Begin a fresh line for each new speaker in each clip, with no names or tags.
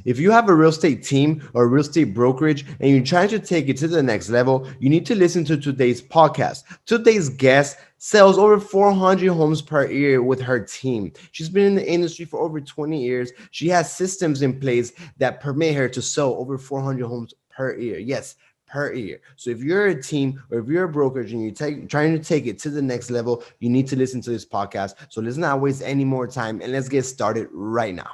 If you have a real estate team or a real estate brokerage and you're trying to take it to the next level, you need to listen to today's podcast. Today's guest sells over 400 homes per year with her team. She's been in the industry for over 20 years. She has systems in place that permit her to sell over 400 homes per year. Yes, per year. So if you're a team or if you're a brokerage and you're trying to take it to the next level, you need to listen to this podcast. So let's not waste any more time and let's get started right now.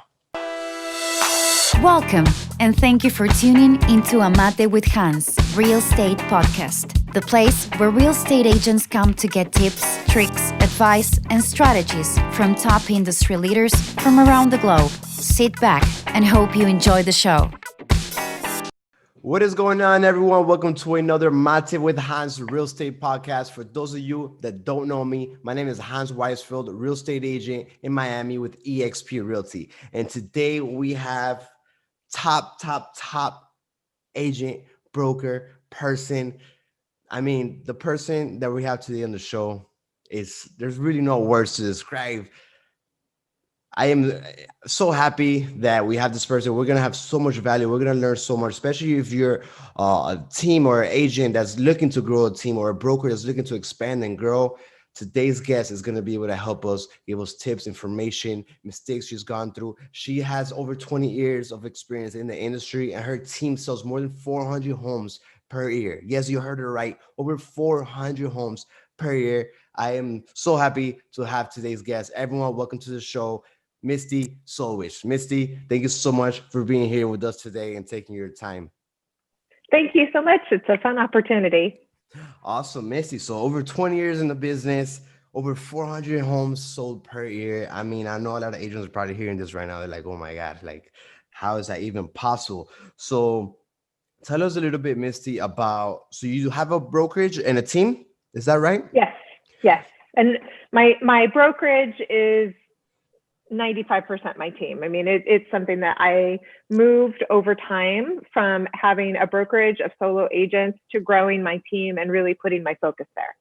Welcome, and thank you for tuning into Amate with Hans, Real Estate Podcast, the place where real estate agents come to get tips, tricks, advice, and strategies from top industry leaders from around the globe. Sit back and hope you enjoy the show.
What is going on, everyone? Welcome to another Mate with Hans Real Estate Podcast. For those of you that don't know me, my name is Hans Waisfeld, real estate agent in Miami with eXp Realty. And today we have top agent, broker, person. I mean, the person that we have today on the show there's really no words to describe. I am so happy that we have this person. We're going to have so much value. We're going to learn so much, especially if you're a team or an agent that's looking to grow a team or a broker that's looking to expand and grow. Today's guest is going to be able to help us, give us tips, information, mistakes she's gone through. She has over 20 years of experience in the industry, and her team sells more than 400 homes per year. Yes, you heard her right. Over 400 homes per year. I am so happy to have today's guest. Everyone, welcome to the show, Misty Soldwisch. Misty, thank you so much for being here with us today and taking your time.
Thank you so much. It's a fun opportunity.
Awesome, Misty. So over 20 years in the business, over 400 homes sold per year. I mean, I know a lot of agents are probably hearing this right now. They're like, oh my God, like, how is that even possible? So tell us a little bit, Misty, so you have a brokerage and a team, is that right?
Yes. And my brokerage is 95% my team. I mean, it's something that I moved over time from having a brokerage of solo agents to growing my team and really putting my focus there.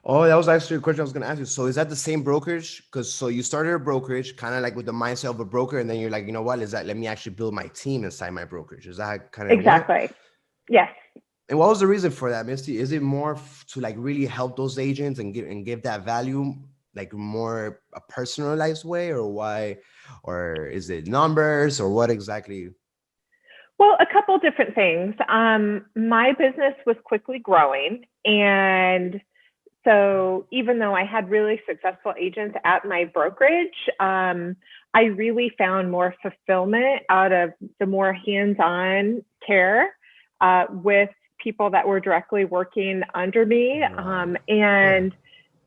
Oh, that was actually a question I was going to ask you. So is that the same brokerage? So you started a brokerage kind of like with the mindset of a broker, and then you're like, you know what, let me actually build my team inside my brokerage. Is that kind of
exactly? Yes.
And what was the reason for that, Misty? Is it more to like really help those agents and give that value, like more a personalized way, or why, or is it numbers, or what exactly?
Well, a couple different things. My business was quickly growing, and so even though I had really successful agents at my brokerage, I really found more fulfillment out of the more hands-on care with people that were directly working under me,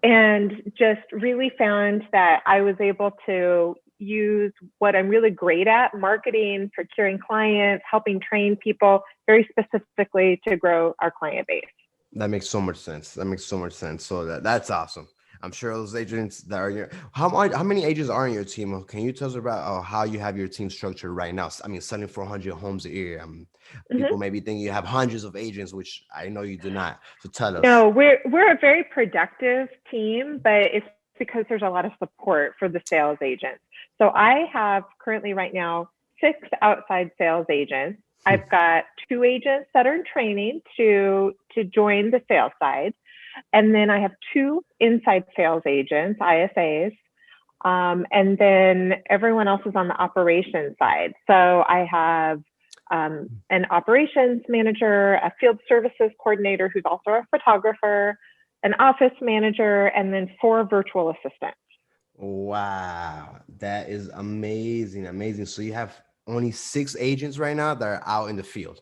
and just really found that I was able to use what I'm really great at, marketing, procuring clients, helping train people very specifically to grow our client base.
That makes so much sense. So that's awesome. I'm sure those agents that are how many agents are in your team? Can you tell us about how you have your team structured right now? I mean, selling 400 homes a year. People maybe think you have hundreds of agents, which I know you do not. So tell us.
No, we're a very productive team, but it's because there's a lot of support for the sales agents. So I have currently right now 6 outside sales agents. I've got 2 agents that are in training to join the sales side. And then I have 2 inside sales agents, ISAs. And then everyone else is on the operations side. So I have an operations manager, a field services coordinator who's also a photographer, an office manager, and then 4 virtual assistants.
Wow, that is amazing. So you have only 6 agents right now that are out in the field,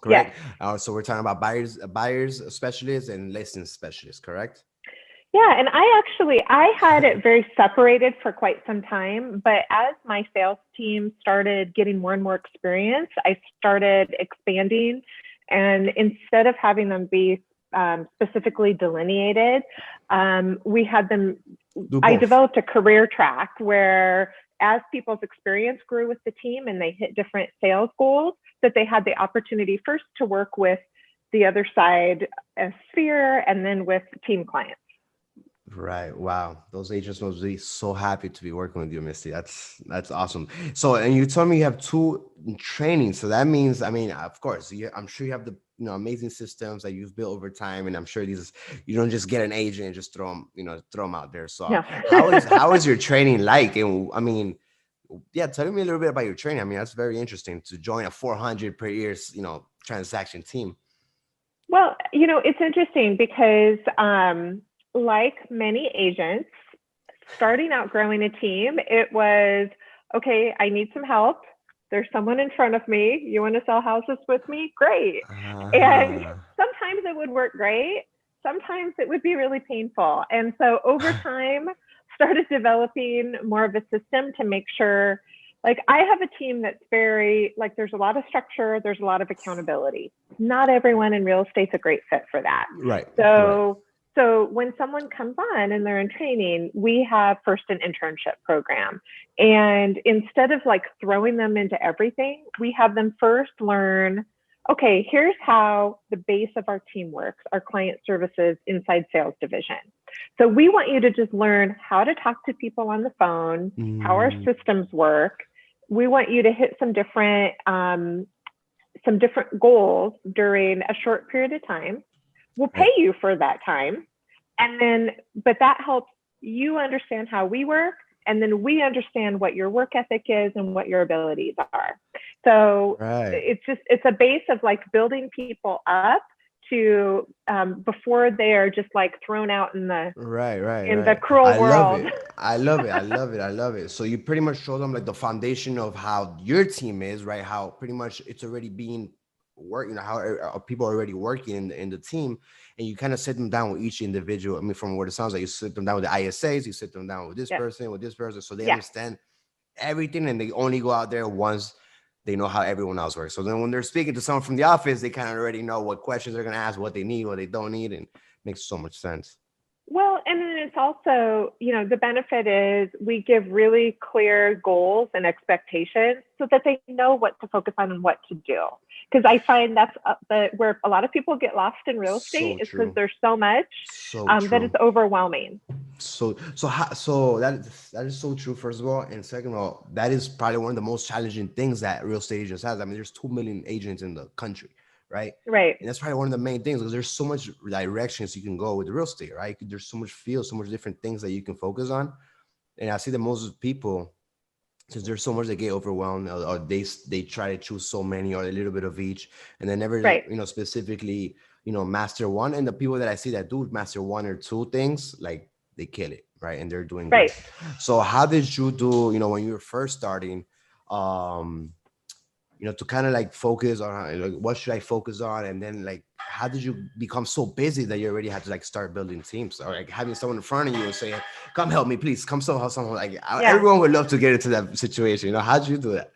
correct?
Yes.
So we're talking about buyers specialists and listing specialists, correct?
Yeah, and I had it very separated for quite some time, but as my sales team started getting more and more experience, I started expanding, and instead of having them be specifically delineated, we had them. I developed a career track where, as people's experience grew with the team and they hit different sales goals, that they had the opportunity first to work with the other side of sphere and then with team clients.
Right. Wow. Those agents must be so happy to be working with you, Misty. That's awesome. So, and you told me you have two trainings. So that means, I mean, of course, I'm sure you have the amazing systems that you've built over time, and I'm sure these you don't just get an agent and just throw them out there. So,
No.
how is your training like? And I mean, yeah, tell me a little bit about your training. I mean, that's very interesting to join a 400 per year, transaction team.
Well, it's interesting because like many agents, starting out growing a team, it was, okay, I need some help. There's someone in front of me. You want to sell houses with me? Great. And
Uh-huh.
sometimes it would work great. Sometimes it would be really painful. And so over time, started developing more of a system to make sure, like, I have a team that's very, like, there's a lot of structure, there's a lot of accountability. Not everyone in real estate's a great fit for that.
Right.
So when someone comes on and they're in training, we have first an internship program. And instead of like throwing them into everything, we have them first learn, okay, here's how the base of our team works, our client services inside sales division. So we want you to just learn how to talk to people on the phone, how our
Mm,
systems work. We want you to hit some different goals during a short period of time. We'll pay
right.
you for that time. And then, but that helps you understand how we work. And then we understand what your work ethic is and what your abilities are. So
Right.
it's a base of like building people up to before they are just like thrown out in the
Right, right,
in the
right.
cruel
I love
world.
it. I love it. I love it. I love it. So you pretty much show them like the foundation of how your team is, right? How pretty much it's already being work, how people are already working in the team, and you kind of sit them down with each individual. I mean, from what it sounds like, you sit them down with the ISAs, you sit them down
Yeah,
with this person, so they
yeah.
understand everything, and they only go out there once they know how everyone else works. So then when they're speaking to someone from the office, they kind of already know what questions they're gonna ask, what they need, what they don't need, and makes so much sense.
Well, and then it's also, the benefit is we give really clear goals and expectations so that they know what to focus on and what to do. Because I find that's where a lot of people get lost in real estate
So
is because
true.
there's so much
So
that it's
true.
overwhelming.
So that is so true. First of all, and second of all, that is probably one of the most challenging things that real estate agents has. I mean, there's 2 million agents in the country, right?
Right.
And that's probably one of the main things because there's so much directions you can go with real estate, right? There's so much field, so much different things that you can focus on. And I see that most people, since there's so much, they get overwhelmed, or they try to choose so many or a little bit of each, and they never
Right.
specifically master one. And the people that I see that do master one or two things, like they kill it, right? And they're doing great.
Right.
So how did you do, when you were first starting, um to kind of like focus on like what should I focus on, and then like how did you become so busy that you already had to like start building teams, or like having someone in front of you and say, come help me, please come, so help someone, like
Yeah.
everyone would love to get into that situation. How did you do that?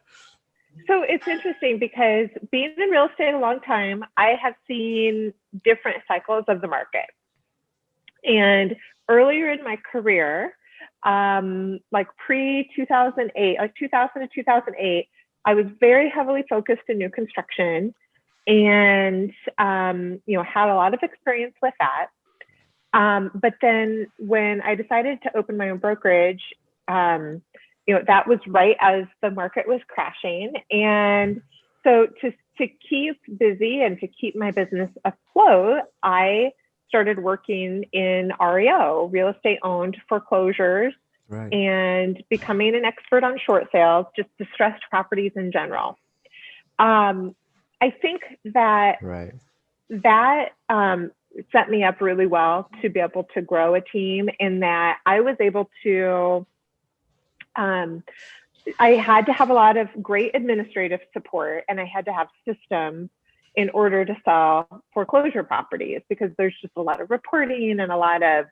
So it's interesting because being in real estate a long time, I have seen different cycles of the market. And earlier in my career, like pre 2008, like 2000 to 2008, I was very heavily focused in new construction and, had a lot of experience with that. But then when I decided to open my own brokerage, that was right as the market was crashing. And so to keep busy and to keep my business afloat, I started working in REO, real estate owned foreclosures,
Right.
and becoming an expert on short sales, just distressed properties in general. I think that
Right.
set me up really well to be able to grow a team, in that I was able to, I had to have a lot of great administrative support, and I had to have systems in order to sell foreclosure properties, because there's just a lot of reporting and a lot of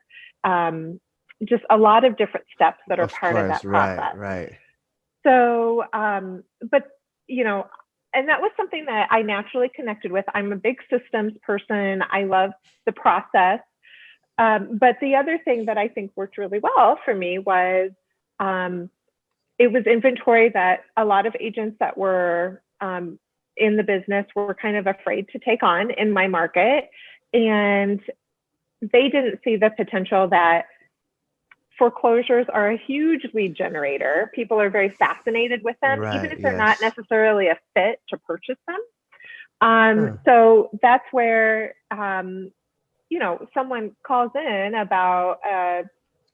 just a lot of different steps that are
Of
part of
course.
that
Right.
process.
Right.
So, but and that was something that I naturally connected with. I'm a big systems person. I love the process. But the other thing that I think worked really well for me was it was inventory that a lot of agents that were in the business were kind of afraid to take on in my market. And they didn't see the potential that foreclosures are a huge lead generator. People are very fascinated with them, even
Right.
if they're not
Yes.
necessarily a fit to purchase them.
Huh.
So that's where, someone calls in about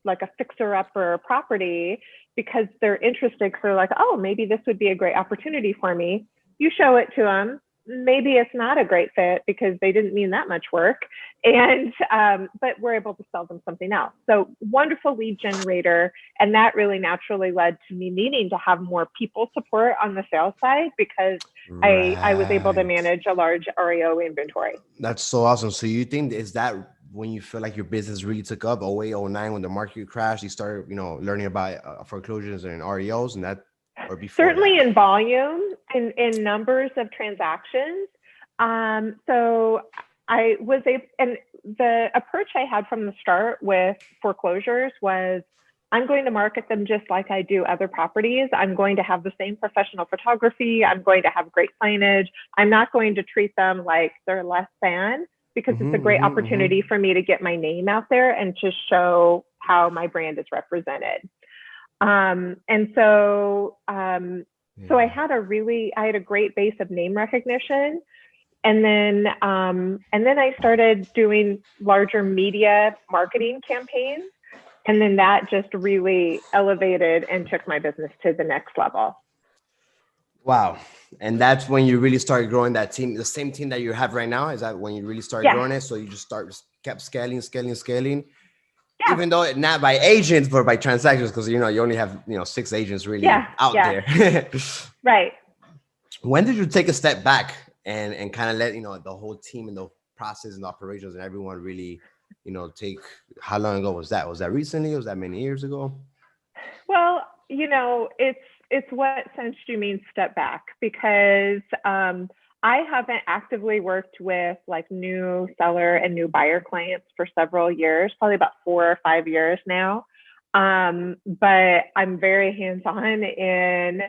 like a fixer-upper property because they're interested, because they're like, oh, maybe this would be a great opportunity for me. You show it to them. Maybe it's not a great fit because they didn't mean that much work. And, but we're able to sell them something else. So wonderful lead generator. And that really naturally led to me needing to have more people support on the sales side because I was able to
Right.
manage a large REO inventory.
That's so awesome. So you think is that when you feel like your business really took up, 08, 09, when the market crashed, you started, learning about foreclosures and REOs and that, or before
Certainly
that?
in volume and in numbers of transactions. So I was and the approach I had from the start with foreclosures was I'm going to market them just like I do other properties. I'm going to have the same professional photography. I'm going to have great signage. I'm not going to treat them like they're less than, because it's a
Mm-hmm,
great
mm-hmm,
opportunity
mm-hmm.
for me to get my name out there and to show how my brand is represented. And so, so
Yeah.
I had a great base of name recognition. And then I started doing larger media marketing campaigns. And then that just really elevated and took my business to the next level.
Wow. And that's when you really started growing that team, the same team that you have right now. Is that when you really started
Yeah.
growing it? So you just kept scaling, scaling, scaling,
Yeah.
even though not by agents, but by transactions, because you only have 6 agents really
Yeah.
out
Yeah.
there.
Right.
When did you take a step back and kind of let the whole team and the process and the operations and everyone really take, how long ago was that? Was that recently? Was that many years ago?
Well, it's what sense do you mean step back? Because I haven't actively worked with like new seller and new buyer clients for several years, probably about 4 or 5 years now. But I'm very hands-on in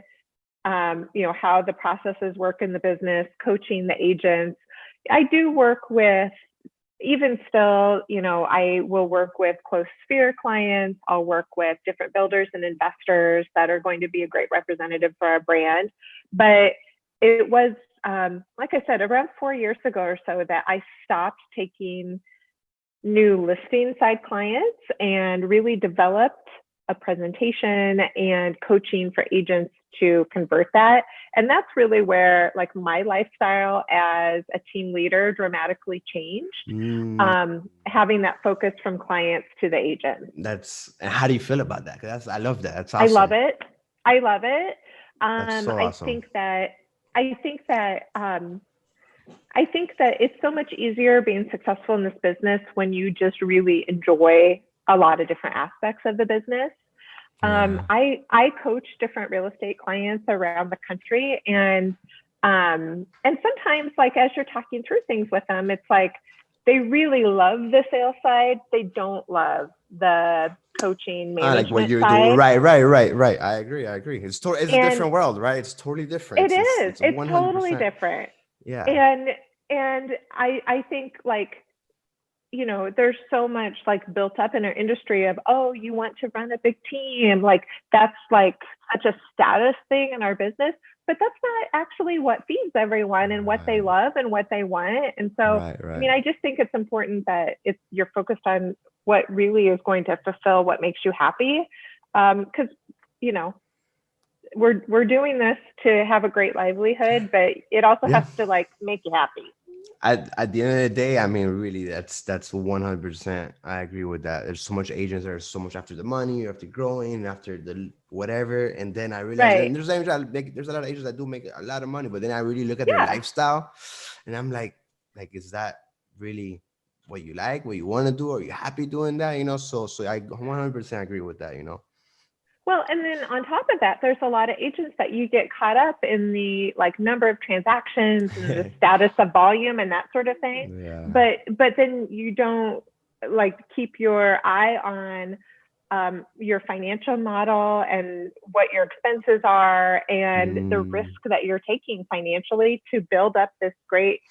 how the processes work in the business, coaching the agents. I do work with, even still, I will work with close sphere clients. I'll work with different builders and investors that are going to be a great representative for our brand. But it was, like I said, around 4 years ago or so that I stopped taking new listing side clients and really developed a presentation and coaching for agents to convert that. And that's really where like my lifestyle as a team leader dramatically changed,
Mm,
having that focus from clients to the agents.
and how do you feel about that? 'Cause I love that. That's
I love
awesome.
it. I love it.
That's so
I
awesome.
think that I think that I think that it's so much easier being successful in this business when you just really enjoy a lot of different aspects of the business.
Yeah.
I coach different real estate clients around the country, and sometimes, like as you're talking through things with them, it's like they really love the sales side. They don't love the coaching
Like what
management
you're doing.
side.
Right, right, right, right. I agree. I agree. It's a
And
different world, right? It's totally different.
it
It's
is.
it's
It's totally
100%.
different.
Yeah.
And I think like, there's so much like built up in our industry of, oh, you want to run a big team. Like that's like such a status thing in our business, but that's not actually what feeds everyone and what they
Right,
love and what they want. And so,
right,
I
right.
mean, I just think it's important that you're focused on what really is going to fulfill what makes you happy. Cause you know, we're doing this to have a great livelihood, but it also
Yeah.
has to like make you happy.
At the end of the day, I mean, really, that's 100%. I agree with that. There's so much agents that are so much after the money, after growing, after the whatever. And then I realized,
Right.
and there's a lot of agents that do make a lot of money, but then I really look at their
Yeah.
lifestyle, and I'm like, is that really what you like, what you want to do? Are you happy doing that? So I 100% agree with that.
Well, and then on top of that, there's a lot of agents that you get caught up in the like number of transactions and the status of volume and that sort of thing.
Yeah.
But then you don't like keep your eye on your financial model and what your expenses are and the risk
Mm,
that you're taking financially to build up this great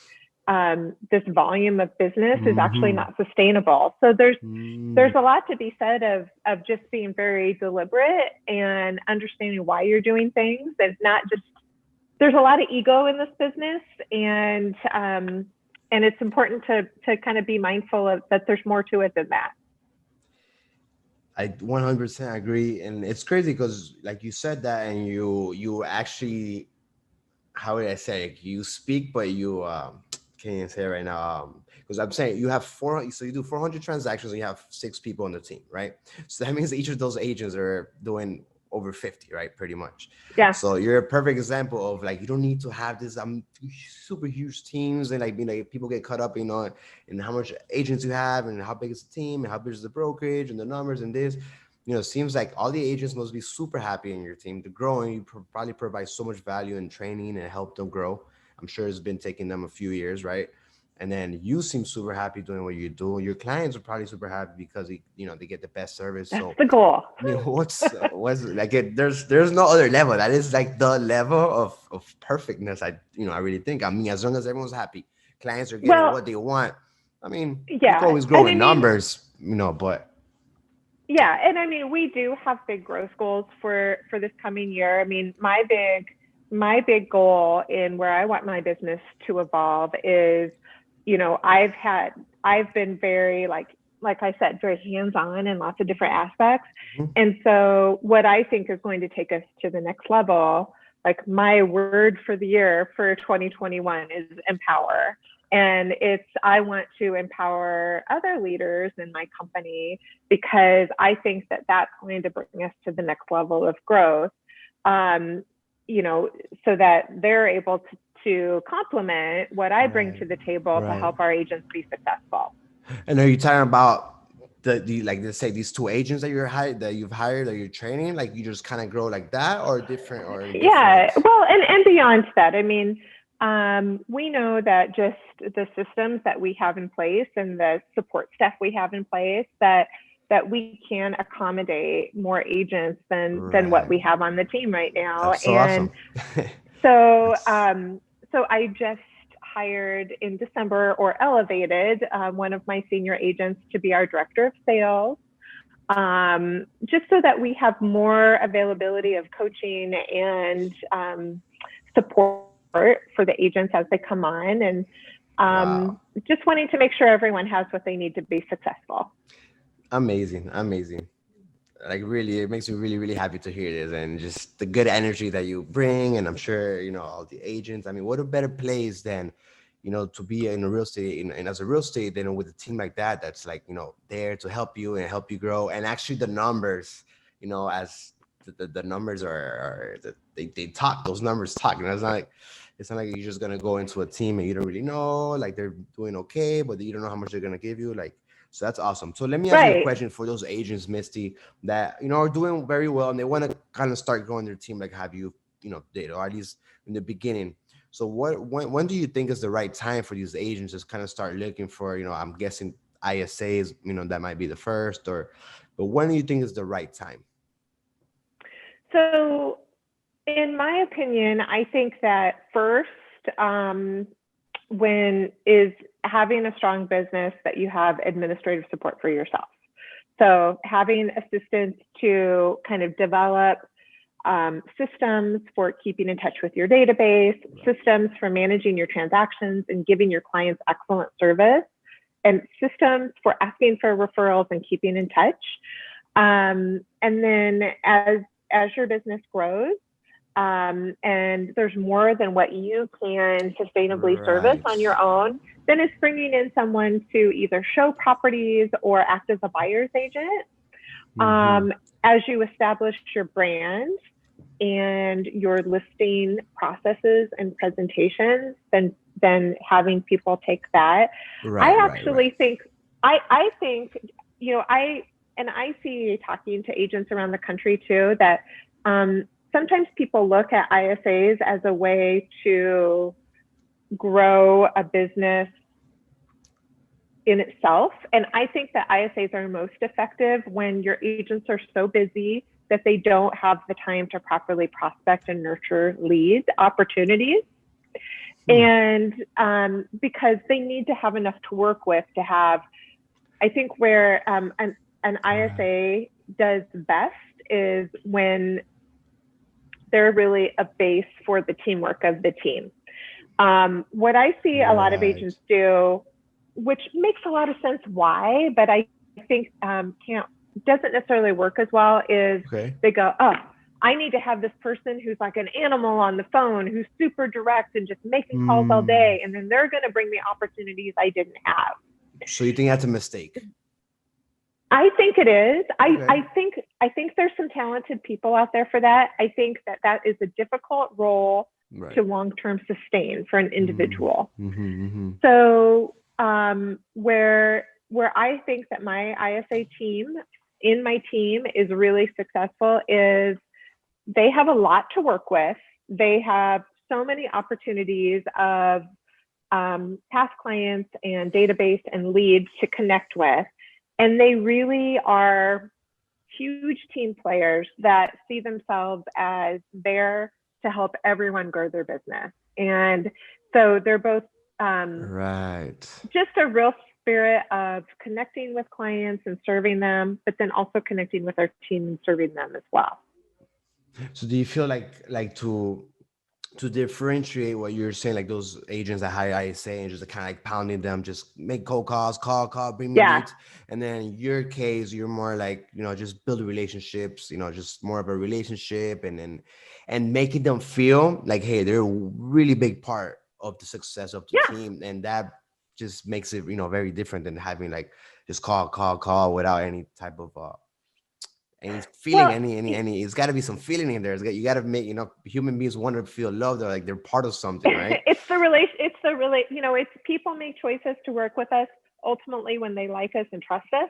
this volume of business is actually
Mm-hmm.
not sustainable. So there's
Mm.
a lot to be said of just being very deliberate and understanding why you're doing things, and not just, there's a lot of ego in this business, and it's important to kind of be mindful of that there's more to it than that.
I 100% agree, and it's crazy because, like you said that, and you actually, how would I say it? You speak, but you can't say it right now. Because I'm saying you have four, so you do 400 transactions, and you have 6 people on the team, right? So that means each of those agents are doing over 50, right? Pretty much.
Yeah.
So you're a perfect example of, like, you don't need to have this super huge teams, and like, people get caught up, in how much agents you have and how big is the team and how big is the brokerage and the numbers and this. It seems like all the agents must be super happy in your team to grow, and you probably provide so much value in training and help them grow. I'm sure it's been taking them a few years, right? And then you seem super happy doing what you do. Your clients are probably super happy because they get the best service.
That's
So,
the goal.
what's like it? There's no other level. That is like the level of perfectness. I really think. I mean, as long as everyone's happy, clients are getting
Well,
what they want. I mean, you can
yeah.
always grow
And
in numbers, but
yeah. And I mean, we do have big growth goals for this coming year. I mean, my big goal in where I want my business to evolve is, I've been very, like I said, very hands-on in lots of different aspects.
Mhm.
And so what I think is going to take us to the next level, like my word for the year for 2021 is empower. And I want to empower other leaders in my company, because I think that that's going to bring us to the next level of growth. So that they're able to complement what I bring to the table to
Right.
help our agents be successful.
And are you talking about like, let's say, these 2 agents that you've hired, that you're training, like, you just kind of grow like that, or different, or in
Yeah,
different?
well, and beyond that, I mean, we know that just the systems that we have in place and the support staff we have in place, that we can accommodate more agents than what
Right.
we have on the team right now.
That's so
And
awesome.
so
That's
so I just hired in December, or elevated one of my senior agents to be our director of sales, just so that we have more availability of coaching and support for the agents as they come on, and
wow.
just wanting to make sure everyone has what they need to be successful.
Amazing. Amazing. Like, really, it makes me really, really happy to hear this, and just the good energy that you bring. And I'm sure, all the agents, I mean, what a better place than, to be in a real estate, and as a real estate, with a team like that, that's like, there to help you and help you grow. And actually the numbers, as the numbers they talk, those numbers talk. It's not like you're just gonna go into a team and you don't really know, like, they're doing okay, but you don't know how much they're gonna give you. Like, so that's awesome. So let me ask you a
Right.
question for those agents, Misty, that are doing very well, and they want to kind of start growing their team, like, have did, or at least in the beginning. So when do you think is the right time for these agents to kind of start looking for, I'm guessing ISAs, that might be the first, but when do you think is the right time?
So, in my opinion, I think that first, when is having a strong business that you have administrative support for yourself. So having assistants to kind of develop systems for keeping in touch with your database, systems for managing your transactions and giving your clients excellent service, and systems for asking for referrals and keeping in touch. And then as your business grows, and there's more than what you can sustainably service on your own, then it's bringing in someone to either show properties or act as a buyer's agent. As you establish your brand and your listing processes and presentations, then having people take that. I actually think, I think, I see, talking to agents around the country too, that sometimes people look at ISAs as a way to grow a business in itself. And I think that ISAs are most effective when your agents are so busy that they don't have the time to properly prospect and nurture leads, opportunities. And because they need to have enough to work with to have, I think where an ISA does best is when they're really a base for the teamwork of the team. What I see a lot of agents do, which makes a lot of sense why, but I think doesn't necessarily work as well, is they go, oh, I need to have this person who's like an animal on the phone, who's super direct and just making calls all day, and then they're going to bring me opportunities I didn't have.
So you think that's a mistake?
I think it is. I think there's some talented people out there for that. I think that is a difficult role to long-term sustain for an individual. So where I think that my ISA team is really successful is they have a lot to work with. They have so many opportunities of past clients and database and leads to connect with. And they really are huge team players that see themselves as there to help everyone grow their business. And so they're both just a real spirit of connecting with clients and serving them, but then also connecting with our team and serving them as well.
So do you feel like to differentiate what you're saying, like those agents that hire ISA and just kind of like pounding them, just make cold calls, call, bring me leads. And then in your case, you're more like, just build relationships, just more of a relationship and making them feel like, hey, they're a really big part of the success of the team. And that just makes it, very different than having like just call without any type of, any feeling, any it's got to be some feeling in there. You got to make, human beings want to feel loved, or like they're part of something, right?
It's people make choices to work with us ultimately when they like us and trust us.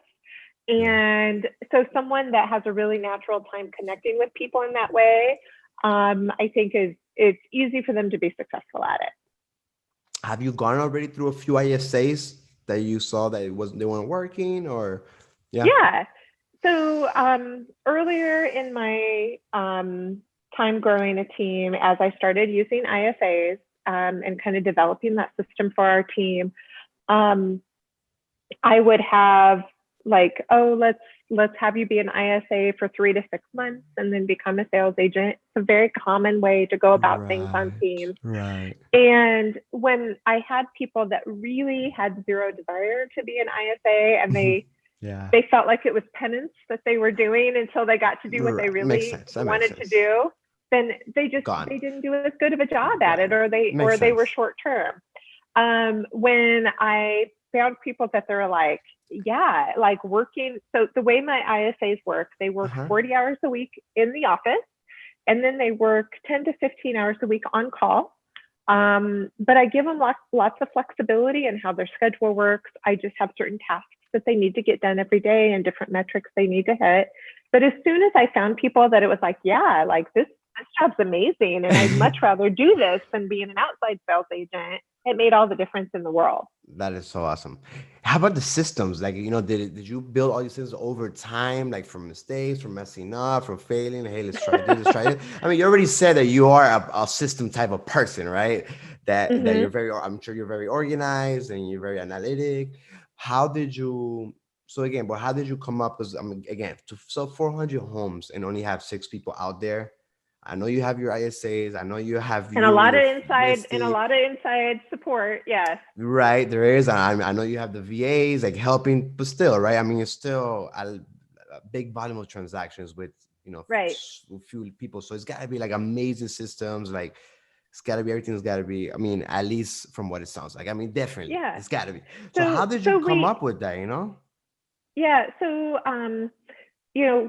And so someone that has a really natural time connecting with people in that way, I think it's easy for them to be successful at it.
Have you gone already through a few ISAs that you saw that they weren't working, or?
Yeah. So earlier in my time growing a team, as I started using ISAs and kind of developing that system for our team, I would have like, oh, let's have you be an ISA for 3 to 6 months and then become a sales agent. It's a very common way to go about things on teams.
Right.
And when I had people that really had zero desire to be an ISA and they felt like it was penance that they were doing until they got to do what they really wanted to do, then they didn't do as good of a job at it, or they were short term. When I found people that they're like, working. So the way my ISAs work, they work 40 hours a week in the office, and then they work 10 to 15 hours a week on call. But I give them lots of flexibility in how their schedule works. I just have certain tasks that they need to get done every day and different metrics they need to hit. But as soon as I found people that it was like, this job's amazing, and I'd much rather do this than being an outside sales agent, it made all the difference in the world.
That is so awesome. How about the systems? Like, did you build all these things over time, like from mistakes, from messing up, from failing? Hey, let's try this, let's try it. I mean, you already said that you are a system type of person, right? That you're I'm sure you're very organized and you're very analytic. How did you come up? Because to sell 400 homes and only have 6 people out there. I know you have your ISAs. I know you have
a lot of inside support. Yes.
Right. There is. I know you have the VAs like helping, but still, right? I mean, it's still a big volume of transactions with, few people. So it's got to be like amazing systems. Like everything's got to be, I mean, at least from what it sounds like. I mean, definitely. Yeah. It's got to be. So how did you come up with that,
Yeah. So,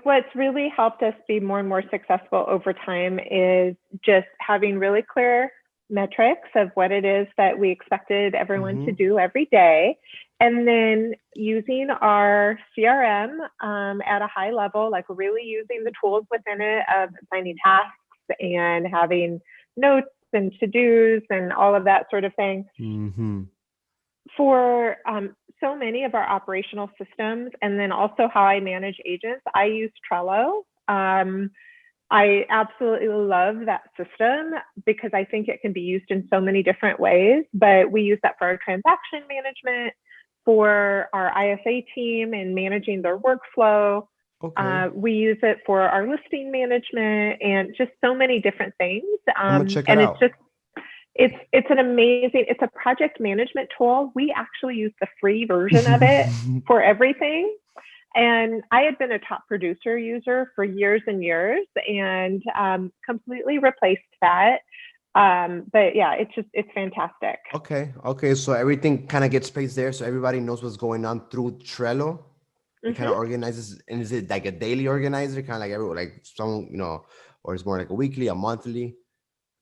what's really helped us be more and more successful over time is just having really clear metrics of what it is that we expected everyone to do every day. And then using our CRM at a high level, like really using the tools within it of assigning tasks and having notes and to-dos and all of that sort of thing. For so many of our operational systems, and then also how I manage agents, I use Trello. I absolutely love that system because I think it can be used in so many different ways, but we use that for our transaction management, for our ISA team and managing their workflow.
Okay.
We use it for our listing management and just so many different things.
I'm gonna check it
And it's
out.
just, it's an amazing, it's a project management tool. We actually use the free version of it for everything. And I had been a top producer user for years and years and completely replaced that. But yeah, it's fantastic.
Okay. Okay. So everything kind of gets placed there, so everybody knows what's going on through Trello. It kind of
Hmm.
organizes, and is it like a daily organizer, kind of like everyone, like some, or it's more like a weekly, a monthly,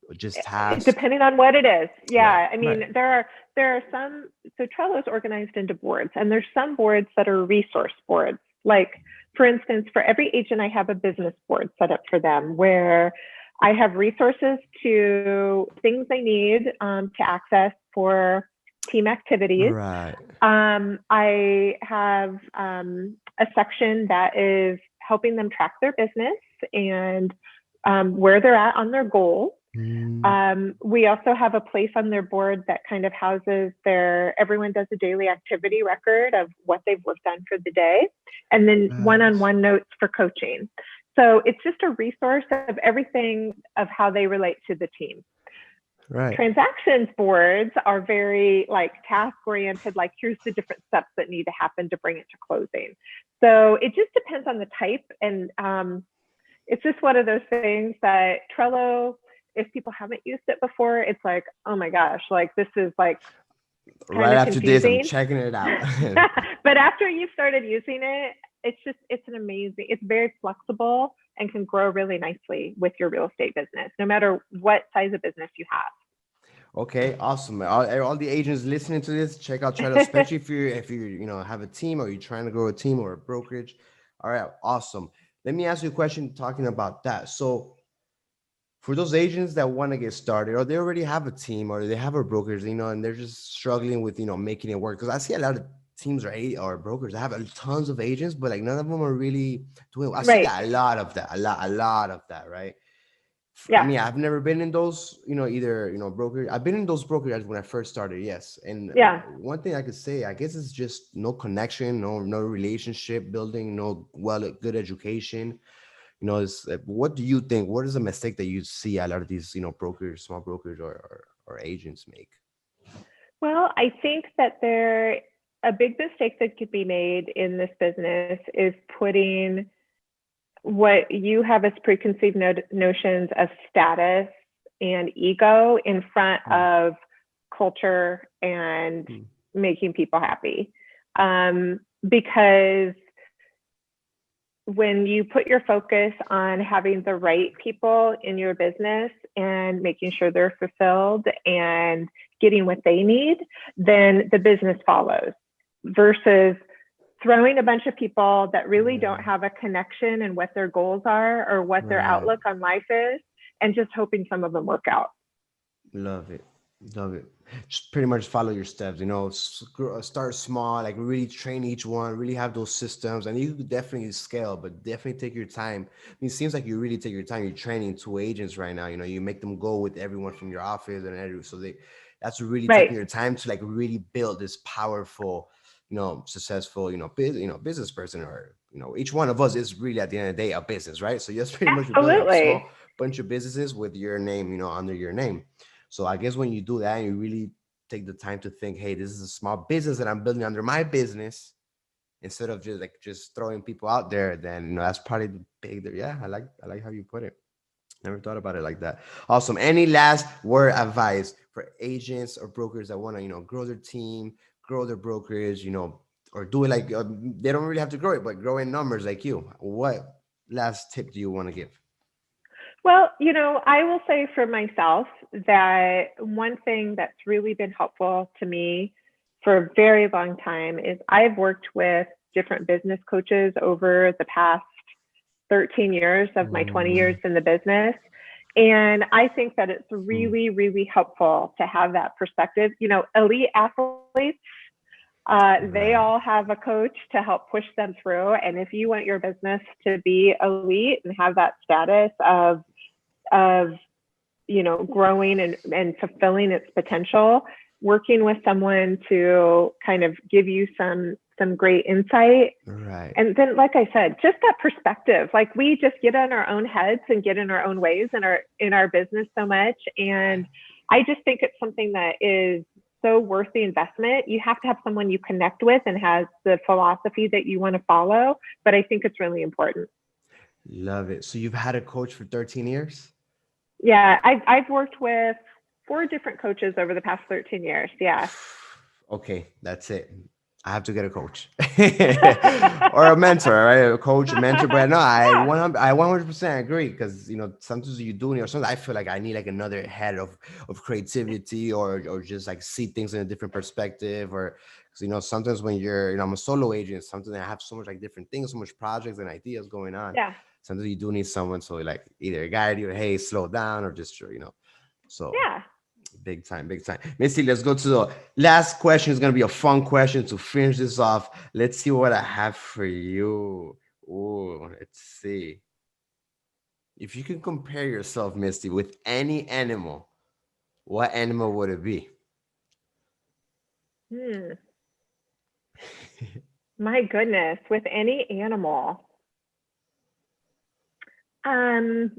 or just tasks?
Depending on what it is.
Right.
Yeah. I
Right.
mean, there are some, so Trello is organized into boards, and there's some boards that are resource boards. Like, for instance, for every agent, I have a business board set up for them where I have resources to things they need to access for team activities.
Right.
I have a section that is helping them track their business and where they're at on their goals.
Mm,
We also have a place on their board that kind of houses everyone does a daily activity record of what they've worked on for the day, and then
nice.
one-on-one notes for coaching. So it's just a resource of everything of how they relate to the team.
Right.
Transactions boards are very like task oriented, like here's the different steps that need to happen to bring it to closing. So it just depends on the type. And it's just one of those things that Trello, if people haven't used it before, it's like, oh my gosh, like this is like kind
Right
of
after this, I'm
confusing.
checking it out.
But after you've started using it, it's an amazing, it's very flexible and can grow really nicely with your real estate business, no matter what size of business you
Okay, awesome. All the agents listening to this, check out Trello,
have.
especially if you have a team, or you're trying to grow a team or a brokerage. All right, awesome. Let me ask you a question talking about that. So for those agents that want to get started, or they already have a team, or they have a brokerage, and they're just struggling with making it work. Because I see a lot of teams or brokers that have tons of agents, but like none of them are really doing. I see
Right.
that a lot of that, a lot of that, right? I
Yeah.
mean, I've never been in those, either, broker. I've been in those brokerages when I first started, yes. And
Yeah.
one thing I could say, I guess, it's just no connection, no relationship building, no good education. It's, what do you think? What is a mistake that you see a lot of these, brokers, small brokers, or agents make?
Well, I think that a big mistake that could be made in this business is putting what you have as preconceived notions of status and ego in front
Mm,
of culture and
mm,
making people happy. Because when you put your focus on having the right people in your business and making sure they're fulfilled and getting what they need, then the business follows, versus throwing a bunch of people that really don't
mm,
have a connection and what their goals are or what their
right.
outlook on life is, and just hoping some of them work out.
Love it. Love it. Just pretty much follow your steps, start small, like really train each one, really have those systems, and you could definitely scale, but definitely take your time. I mean, it seems like you really take your time. You're training two agents right now, you make them go with everyone from your office so that's really
Right.
taking your time to like really build this powerful, successful, business person, or, each one of us is really at the end of the day a business, right? So you're pretty much building a
Absolutely.
small bunch of businesses with your name, under your name. So I guess when you do that, you really take the time to think, hey, this is a small business that I'm building under my business, instead of just throwing people out there. Then that's probably the big. Yeah, I like how you put it. Never thought about it like that. Awesome. Any last word advice for agents or brokers that want to grow their team, grow their brokerage, or do it like they don't really have to grow it, but grow in numbers like you. What last tip do you want to give?
Well, I will say for myself that one thing that's really been helpful to me for a very long time is I've worked with different business coaches over the past 13 years of my 20 years
Mm,
in the business. And I think that it's
mm,
really, really helpful to have that perspective. Elite athletes They all have a coach to help push them through. And if you want your business to be elite and have that status of growing and fulfilling its potential, working with someone to kind of give you some great insight.
Right.
And then, like I said, just that perspective, like we just get in our own heads and get in our own ways in our business so much. And I just think it's something that is so worth the investment. You have to have someone you connect with and has the philosophy that you want to follow. But I think it's really important.
Love it. So you've had a coach for 13 years?
Yeah, I've worked with 4 different coaches over the past 13 years. Yeah.
Okay, that's it. I have to get a coach or a mentor, right? A coach, a mentor. But no, I 100% agree, because sometimes you do, sometimes I feel like I need like another head of creativity, or just like see things in a different perspective, or because sometimes when you're, I'm a solo agent, sometimes I have so much like different things, so much projects and ideas going on.
Yeah.
Sometimes you do need someone, so like either guide you, hey, slow down, or just so.
Yeah.
Big time. Misty, let's go to the last question. It's going to be a fun question to finish this off. Let's see what I have for you. Oh, let's see. If you can compare yourself, Misty, with any animal, what animal would it be?
My goodness, with any animal. I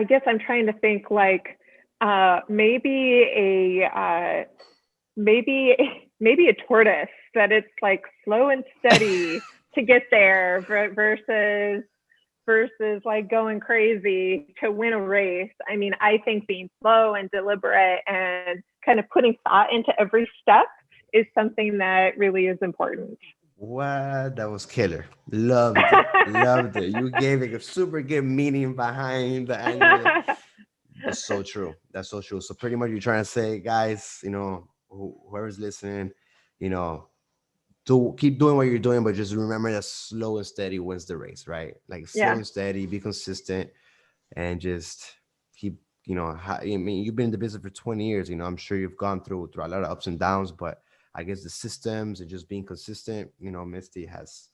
guess I'm trying to think like maybe a tortoise, that it's like slow and steady to get there versus like going crazy to win a race. I mean, I think being slow and deliberate and kind of putting thought into every step is something that really is important.
What? That was killer. Loved it. Loved it. You gave it a super good meaning behind the animal. That's so true. That's so true. So pretty much you're trying to say, guys, whoever's listening, to keep doing what you're doing, but just remember that slow and steady wins the race, right? Like slow and steady, be consistent, and just keep, I mean, you've been in the business for 20 years, I'm sure you've gone through a lot of ups and downs, but I guess the systems and just being consistent, Misty has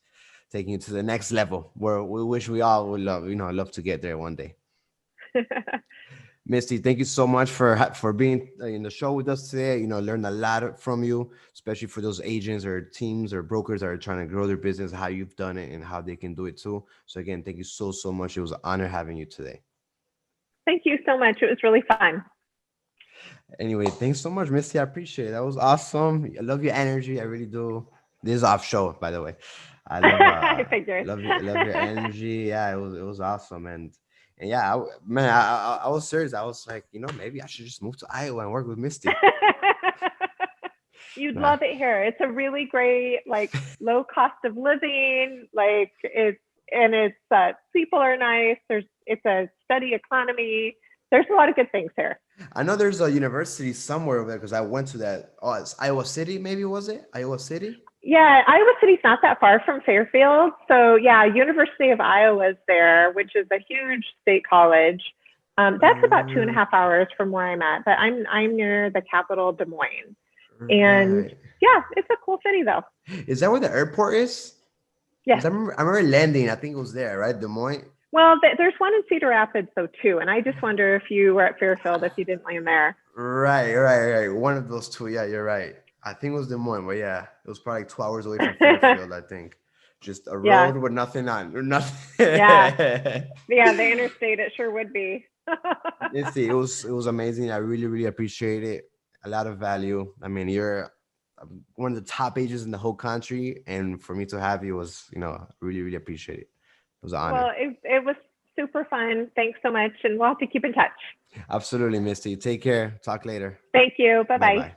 taken you to the next level where we wish we all would love to get there one day. Misty, thank you so much for being in the show with us today. Learned a lot from you, especially for those agents or teams or brokers that are trying to grow their business, how you've done it and how they can do it too. So again, thank you so much. It was an honor having you today.
Thank you so much. It was really fun.
Anyway, thanks so much, Misty. I appreciate it. That was awesome. I love your energy. I really do. This is off show, by the way. I love,
I figured.
love your energy. Yeah, it was awesome. And yeah, I was serious. I was like, maybe I should just move to Iowa and work with Misty.
You'd love it here. It's a really great, like, low cost of living. Like people are nice. It's a steady economy. There's a lot of good things here.
I know there's a university somewhere over there because I went to that. Oh, it's Iowa City, maybe, was it? Iowa City?
Yeah, Iowa City's not that far from Fairfield. So yeah, University of Iowa is there, which is a huge state college. That's about 2.5 hours from where I'm at, but I'm near the capital, Des Moines. And yeah, it's a cool city though.
Is that where the airport is?
Yeah.
I remember landing. I think it was there, right? Des Moines.
Well, there's one in Cedar Rapids though too, and I just wonder if you were at Fairfield if you didn't land there.
Right. One of those two. Yeah, you're right. I think it was Des Moines, but yeah, it was probably like 2 hours away from Fairfield. I think just a road with nothing on, or nothing.
Yeah, the interstate. It sure would be.
It was amazing. I really appreciate it. A lot of value. I mean, you're one of the top agents in the whole country, and for me to have you was, really appreciate it. It was an honor.
Well, it was super fun. Thanks so much, and we'll have to keep in touch.
Absolutely, Misty. Take care. Talk later.
Thank you. Bye-bye.